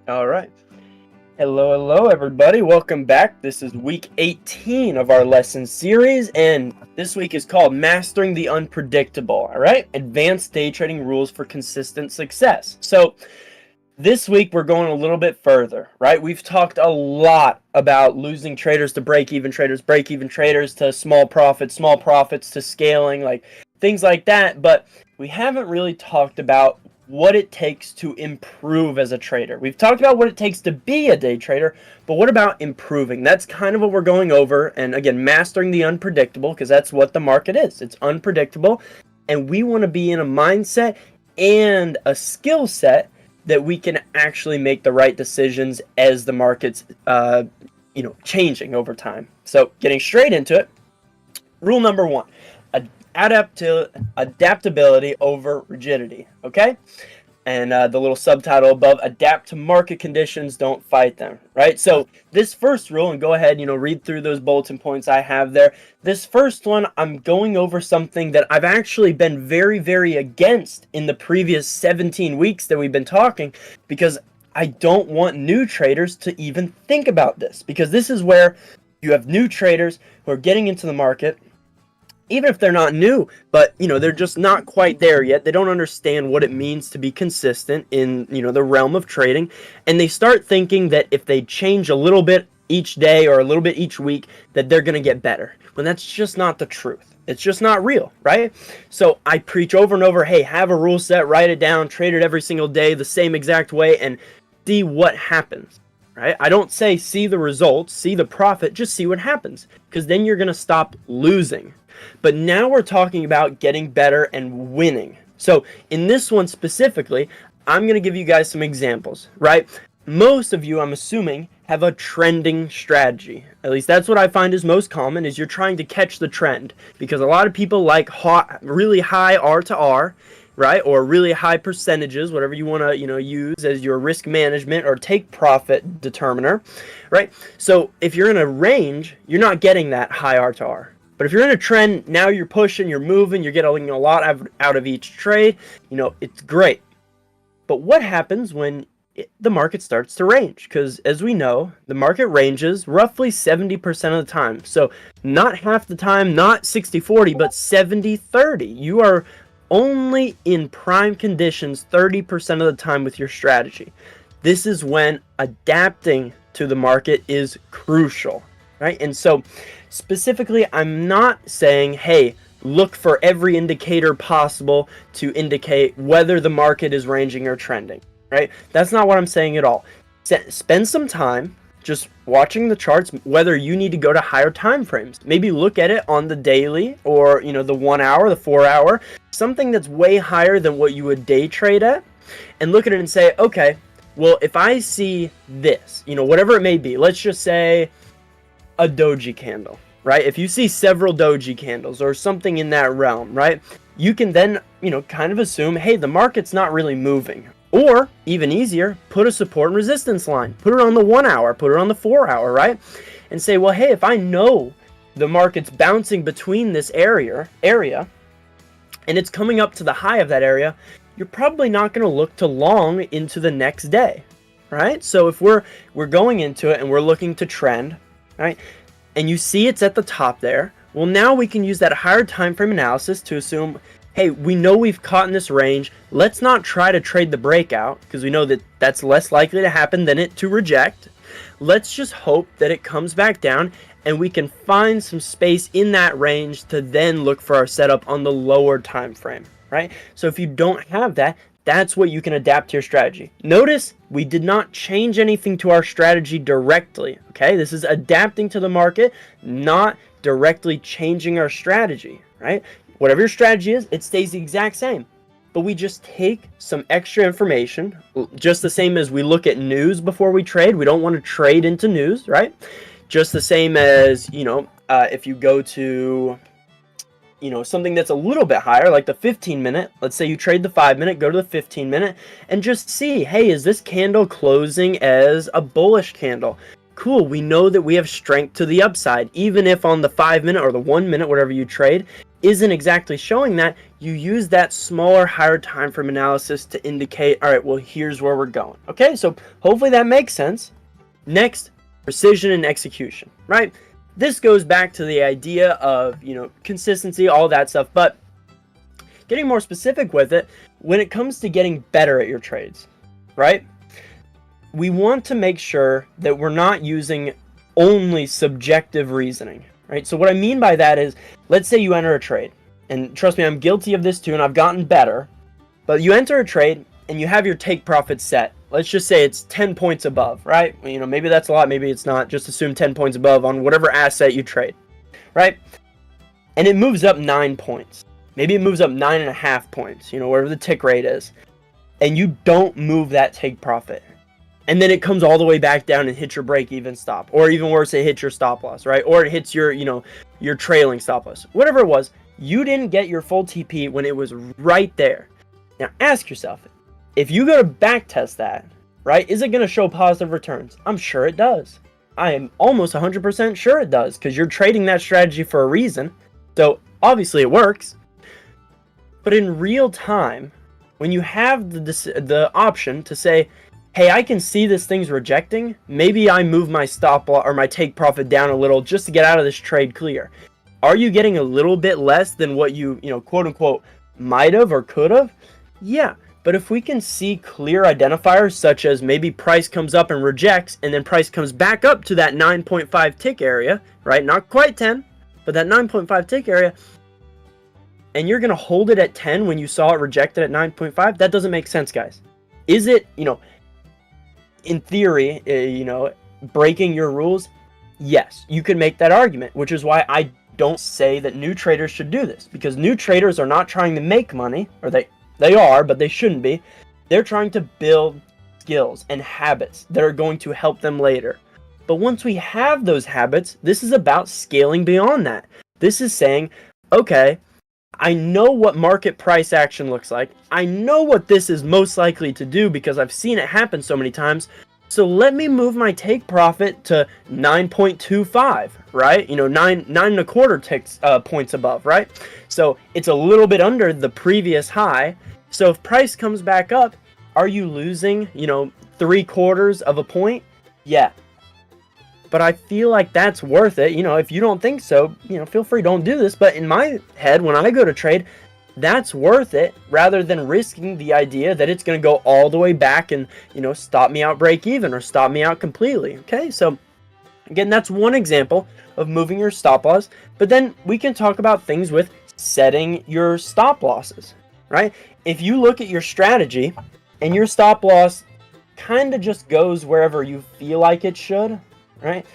All right. Hello, everybody. Welcome back. This is week 18 of our lesson series, and this week is called Mastering the Unpredictable. All right. Advanced Day Trading Rules for Consistent Success. So, this week we're going a little bit further, right? We've talked a lot about losing traders to break-even traders to small profits to scaling, like things like that, but we haven't really talked about what it takes to improve as a trader. We've talked about what it takes to be a day trader, but what about improving? That's kind of what we're going over, and again, mastering the unpredictable, because that's what the market is. It's unpredictable, and we want to be in a mindset and a skill set that we can actually make the right decisions as the market's changing over time. So getting straight into it, rule number one, adaptability over rigidity, okay? And the little subtitle above, adapt to market conditions, don't fight them, right? So this first rule, and go ahead, read through those bulletin points I have there. This first one, I'm going over something that I've actually been very, very against in the previous 17 weeks that we've been talking, because I don't want new traders to even think about this, because this is where you have new traders who are getting into the market, even if they're not new, but they're just not quite there yet. They don't understand what it means to be consistent in the realm of trading, and they start thinking that if they change a little bit each day or a little bit each week, that they're going to get better, when that's just not the truth. It's just not real, right? So I preach over and over, hey, have a rule set, write it down, trade it every single day the same exact way, and see what happens. Right? I don't say see the results, see the profit, just see what happens, because then you're going to stop losing. But now we're talking about getting better and winning. So in this one specifically, I'm going to give you guys some examples, right? Most of you, I'm assuming, have a trending strategy. At least that's what I find is most common, is you're trying to catch the trend, because a lot of people like really high R to R, right? Or really high percentages, whatever you want to, use as your risk management or take profit determiner, right? So if you're in a range, you're not getting that high R to R. But if you're in a trend, now you're pushing, you're moving, you're getting a lot out of each trade, it's great. But what happens when the market starts to range? Because as we know, the market ranges roughly 70% of the time. So not half the time, not 60-40, but 70-30. You are only in prime conditions 30% of the time with your strategy. This is when adapting to the market is crucial, right? And so specifically, I'm not saying, hey, look for every indicator possible to indicate whether the market is ranging or trending, right? That's not what I'm saying at all. Spend some time just watching the charts, whether you need to go to higher time frames. Maybe look at it on the daily or, the 1 hour, the 4 hour, something that's way higher than what you would day trade at, and look at it and say, okay, well, if I see this, whatever it may be, let's just say a doji candle, right? If you see several doji candles or something in that realm, right, you can then, kind of assume, hey, the market's not really moving. Or, even easier, put a support and resistance line. Put it on the 1 hour, put it on the 4 hour, right? And say, well, hey, if I know the market's bouncing between this area, and it's coming up to the high of that area, you're probably not going to look to long into the next day, right? So if we're going into it and we're looking to trend, right, and you see it's at the top there, well, now we can use that higher time frame analysis to assume, hey, we know we've caught in this range. Let's not try to trade the breakout, because we know that that's less likely to happen than it to reject. Let's just hope that it comes back down and we can find some space in that range to then look for our setup on the lower time frame, right? So if you don't have that, that's what you can adapt to your strategy. Notice we did not change anything to our strategy directly, okay? This is adapting to the market, not directly changing our strategy, right? Whatever your strategy is, it stays the exact same. But we just take some extra information, just the same as we look at news before we trade. We don't want to trade into news, right? Just the same as, if you go to, something that's a little bit higher, like the 15-minute. Let's say you trade the 5-minute, go to the 15-minute, and just see, hey, is this candle closing as a bullish candle? cool, we know that we have strength to the upside. Even if on the 5 minute or the 1 minute, whatever you trade, isn't exactly showing that, you use that smaller, higher time frame analysis to indicate, all right, well, here's where we're going. Okay, so hopefully that makes sense. Next, precision and execution, right? This goes back to the idea of, consistency, all that stuff, but getting more specific with it, when it comes to getting better at your trades, right? We want to make sure that we're not using only subjective reasoning, right? So what I mean by that is, let's say you enter a trade, and trust me, I'm guilty of this too, and I've gotten better, but you enter a trade and you have your take profit set. Let's just say it's 10 points above, right? Maybe that's a lot, maybe it's not. Just assume 10 points above on whatever asset you trade, right? And it moves up 9 points. Maybe it moves up 9.5 points, whatever the tick rate is. And you don't move that take profit. And then it comes all the way back down and hits your break-even stop. Or even worse, it hits your stop loss, right? Or it hits your, your trailing stop loss. Whatever it was, you didn't get your full TP when it was right there. Now ask yourself, if you go to back test that, right, is it going to show positive returns? I'm sure it does. I am almost 100% sure it does, because you're trading that strategy for a reason. So obviously it works. But in real time, when you have the option to say, hey, I can see this thing's rejecting, maybe I move my stop loss or my take profit down a little just to get out of this trade clear. Are you getting a little bit less than what you quote unquote might have or could have? Yeah. But if we can see clear identifiers, such as maybe price comes up and rejects, and then price comes back up to that 9.5 tick area, right? Not quite 10, but that 9.5 tick area, and you're going to hold it at 10 when you saw it rejected at 9.5, that doesn't make sense, guys. Is it, in theory, breaking your rules? Yes, you could make that argument, which is why I don't say that new traders should do this, because new traders are not trying to make money, or they are, but they shouldn't be. They're trying to build skills and habits that are going to help them later. But once we have those habits, this is about scaling beyond that. This is saying, okay, I know what market price action looks like. I know what this is most likely to do because I've seen it happen so many times. So let me move my take profit to 9.25, right? 9.25 ticks points above, right? So it's a little bit under the previous high. So if price comes back up, are you losing, 3/4 of a point? Yeah. But I feel like that's worth it. If you don't think so, feel free, don't do this. But in my head, when I go to trade, that's worth it rather than risking the idea that it's going to go all the way back and, stop me out break even or stop me out completely. Okay, so again, that's one example of moving your stop loss. But then we can talk about things with setting your stop losses, right? If you look at your strategy and your stop loss kind of just goes wherever you feel like it should, right?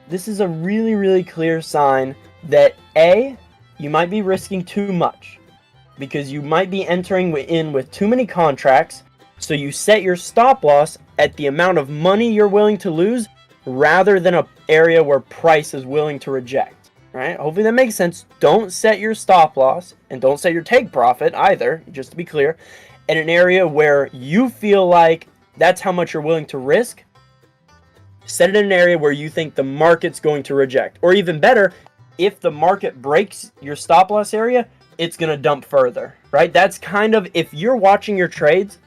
This is a really, really clear sign that A, you might be risking too much, because you might be entering in with too many contracts, so you set your stop loss at the amount of money you're willing to lose rather than an area where price is willing to reject, right? Hopefully that makes sense. Don't set your stop loss and don't set your take profit either, just to be clear, at an area where you feel like that's how much you're willing to risk. Set it in an area where you think the market's going to reject, or even better, if the market breaks your stop loss area, it's going to dump further, right? That's kind of, if you're watching your trades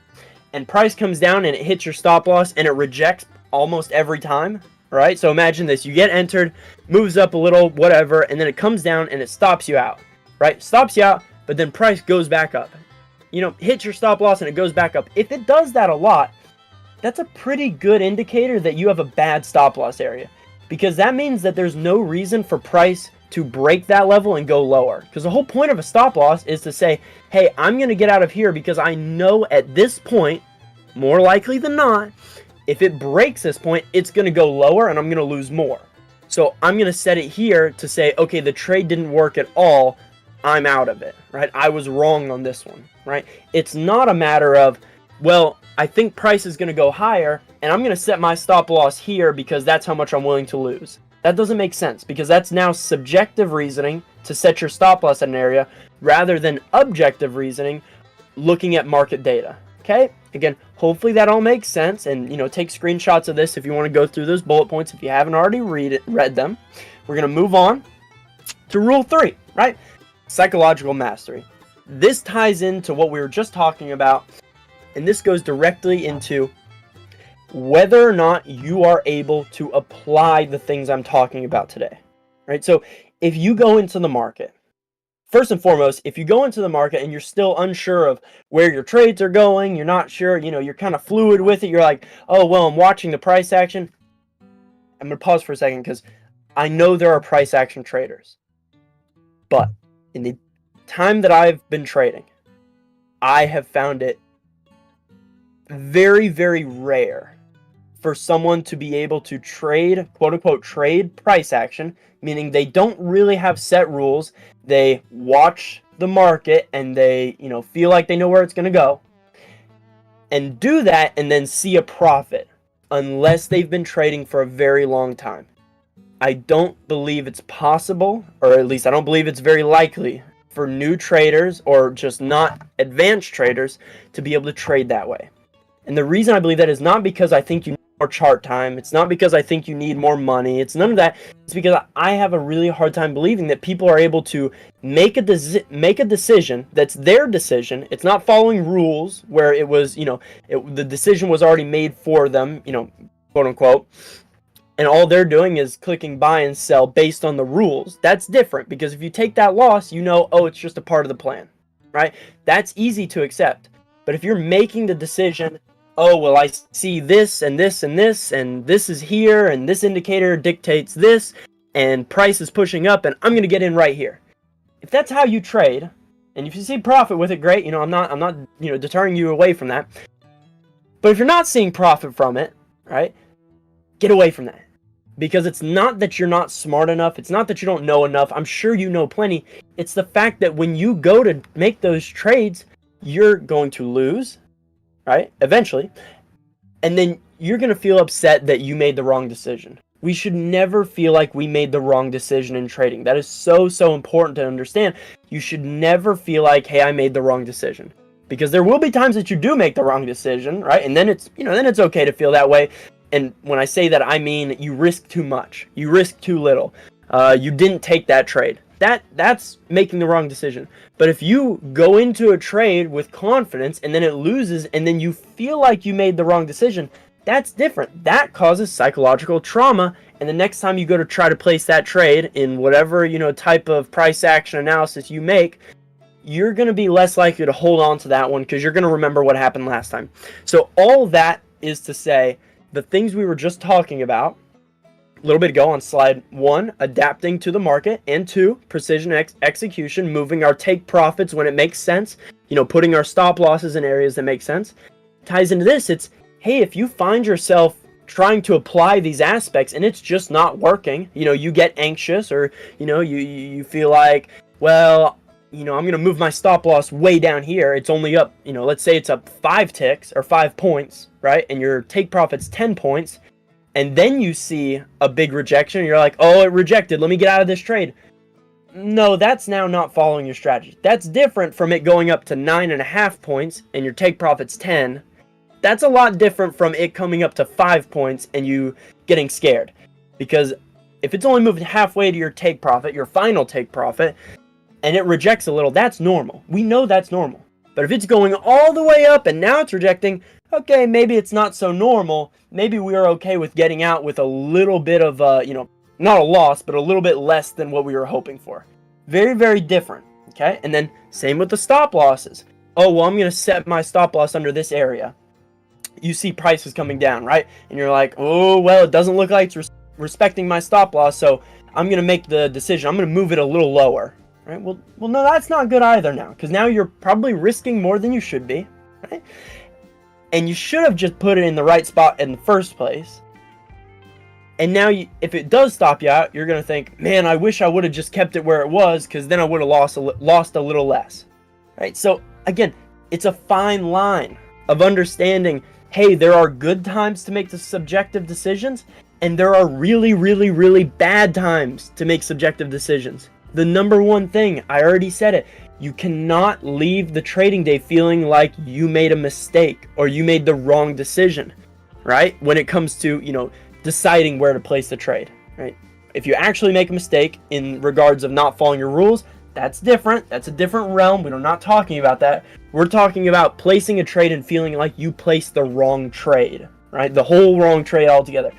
and price comes down and it hits your stop loss and it rejects almost every time, right? So imagine this, you get entered, moves up a little, whatever, and then it comes down and it stops you out, right? Stops you out, but then price goes back up. Hits your stop loss and it goes back up. If it does that a lot, that's a pretty good indicator that you have a bad stop loss area, because that means that there's no reason for price to break that level and go lower. Because the whole point of a stop loss is to say, hey, I'm going to get out of here because I know at this point, more likely than not, if it breaks this point, it's going to go lower and I'm going to lose more. So I'm going to set it here to say, okay, the trade didn't work at all. I'm out of it, right? I was wrong on this one, right? It's not a matter of, well, I think price is going to go higher and I'm going to set my stop loss here because that's how much I'm willing to lose. That doesn't make sense, because that's now subjective reasoning to set your stop loss at an area rather than objective reasoning looking at market data. Okay, again, hopefully that all makes sense, and take screenshots of this if you want to go through those bullet points if you haven't already read them. We're going to move on to rule 3, right? Psychological mastery. This ties into what we were just talking about, and this goes directly into whether or not you are able to apply the things I'm talking about today, right? So if you go into the market, first and foremost, if you go into the market and you're still unsure of where your trades are going, you're not sure, you're kind of fluid with it, you're like, oh, well, I'm watching the price action. I'm going to pause for a second because I know there are price action traders. But in the time that I've been trading, I have found it very, very rare for someone to be able to trade, quote unquote, trade price action, meaning they don't really have set rules. They watch the market and they, feel like they know where it's going to go and do that and then see a profit unless they've been trading for a very long time. I don't believe it's possible, or at least I don't believe it's very likely for new traders or just not advanced traders to be able to trade that way. And the reason I believe that is not because I think you need more chart time. It's not because I think you need more money. It's none of that. It's because I have a really hard time believing that people are able to make a decision that's their decision. It's not following rules where it was, the decision was already made for them, quote unquote. And all they're doing is clicking buy and sell based on the rules. That's different because if you take that loss, oh, it's just a part of the plan, right? That's easy to accept. But if you're making the decision, oh, well, I see this and this and this, and this is here, and this indicator dictates this, and price is pushing up, and I'm going to get in right here. If that's how you trade, and if you see profit with it, great. I'm not deterring you away from that. But if you're not seeing profit from it, right, get away from that. Because it's not that you're not smart enough. It's not that you don't know enough. I'm sure you know plenty. It's the fact that when you go to make those trades, you're going to lose, right? Eventually. And then you're going to feel upset that you made the wrong decision. We should never feel like we made the wrong decision in trading. That is so, so important to understand. You should never feel like, hey, I made the wrong decision. Because there will be times that you do make the wrong decision, right? And then it's, then it's okay to feel that way. And when I say that, I mean you risk too much. You risk too little. You didn't take that trade. That's making the wrong decision. But if you go into a trade with confidence and then it loses and then you feel like you made the wrong decision, that's different. That causes psychological trauma. And the next time you go to try to place that trade in whatever, type of price action analysis you make, you're going to be less likely to hold on to that one because you're going to remember what happened last time. So all that is to say, the things we were just talking about a little bit ago on slide 1, adapting to the market, and 2, precision execution, moving our take profits when it makes sense, putting our stop losses in areas that make sense, ties into this. It's, hey, if you find yourself trying to apply these aspects and it's just not working, you get anxious or, you feel like, well, I'm going to move my stop loss way down here. It's only up, let's say it's up 5 ticks or 5 points, right? And your take profit's 10 points. And then you see a big rejection. And you're like, oh, it rejected. Let me get out of this trade. No, that's now not following your strategy. That's different from it going up to 9.5 points and your take profit's 10. That's a lot different from it coming up to 5 points and you getting scared. Because if it's only moving halfway to your take profit, your final take profit, and it rejects a little, that's normal. We know that's normal. But if it's going all the way up and now it's rejecting, okay, maybe it's not so normal. Maybe we are okay with getting out with a little bit of, not a loss, but a little bit less than what we were hoping for. Very, very different, okay? And then same with the stop losses. Oh, well, I'm going to set my stop loss under this area. You see prices coming down, right? And you're like, oh, well, it doesn't look like it's respecting my stop loss, so I'm going to make the decision. I'm going to move it a little lower. Right? Well, no, that's not good either now, because now you're probably risking more than you should be, right? And you should have just put it in the right spot in the first place. And now, if it does stop you out, you're going to think, man, I wish I would have just kept it where it was, because then I would have lost a little less, right? So, again, it's a fine line of understanding, hey, there are good times to make the subjective decisions, and there are really, really, really bad times to make subjective decisions. The number one thing, I already said it, You cannot leave the trading day feeling like you made a mistake or you made the wrong decision, right? When it comes to, deciding where to place the trade, right? If you actually make a mistake in regards of not following your rules, that's different. That's a different realm. We're not talking about that. We're talking about placing a trade and feeling like you placed the wrong trade, right? The whole wrong trade altogether.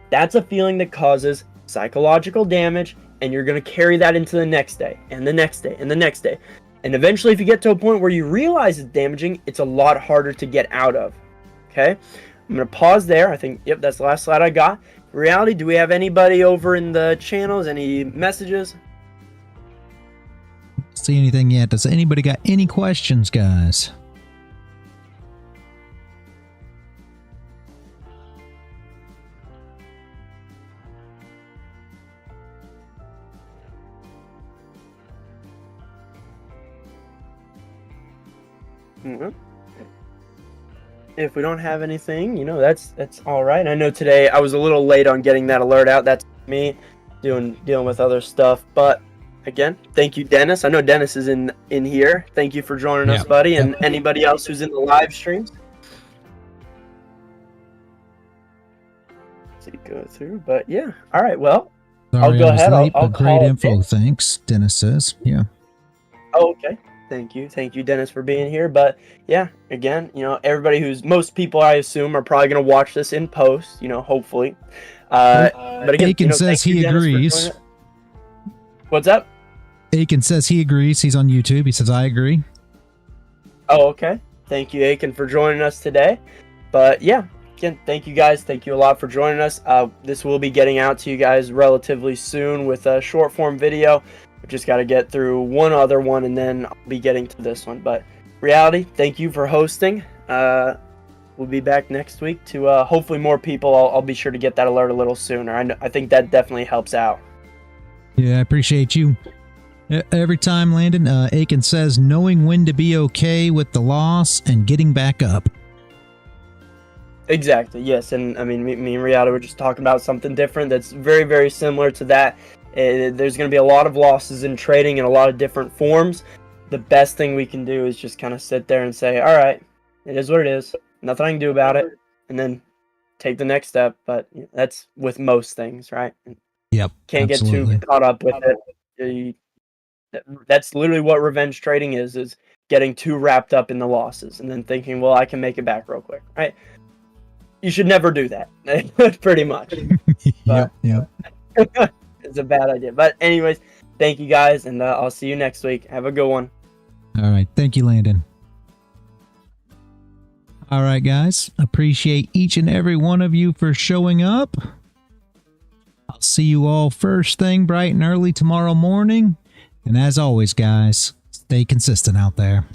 That's a feeling that causes psychological damage, and you're going to carry that into the next day and the next day and the next day. And eventually, if you get to a point where you realize it's damaging, it's a lot harder to get out of. Okay? I'm going to pause there. I think, yep, that's the last slide I got. In reality, do we have anybody over in the channels? Any messages? See anything yet? Does anybody got any questions, guys? If we don't have anything, that's all right. I know today I was a little late on getting that alert out. That's me dealing with other stuff. But again, thank you, Dennis. I know Dennis is in here. Thank you for joining us, buddy, and anybody else who's in the live streams. Let's see, go through. But yeah, all right. Well, sorry, I'll go ahead. I'll great info. Thanks, Dennis says. Yeah. Oh, okay. Thank you, Dennis, for being here. But yeah, again, everybody most people I assume are probably gonna watch this in post. Hopefully. But again, Aiken says he agrees. What's up? Aiken says he agrees. He's on YouTube. He says I agree. Oh, okay. Thank you, Aiken, for joining us today. But yeah, again, thank you guys. Thank you a lot for joining us. This will be getting out to you guys relatively soon with a short form video. We just got to get through one other one, and then I'll be getting to this one. But reality, thank you for hosting. We'll be back next week to hopefully more people. I'll be sure to get that alert a little sooner. I think that definitely helps out. Yeah, I appreciate you. Every time, Landon, Aiken says knowing when to be okay with the loss and getting back up. Exactly, yes. And I mean, me and Riata were just talking about something different that's very, very similar to that. There's going to be a lot of losses in trading in a lot of different forms. The best thing we can do is just kind of sit there and say, all right, it is what it is. Nothing I can do about it. And then take the next step. But that's with most things, right? Yep. Can't absolutely. get too caught up with it. That's literally what revenge trading is getting too wrapped up in the losses and then thinking, well, I can make it back real quick, right? You should never do that, pretty much. Yep. It's a bad idea. But anyways, thank you guys, and I'll see you next week. Have a good one. All right. Thank you, Landon. All right, guys. Appreciate each and every one of you for showing up. I'll see you all first thing bright and early tomorrow morning. And as always, guys, stay consistent out there.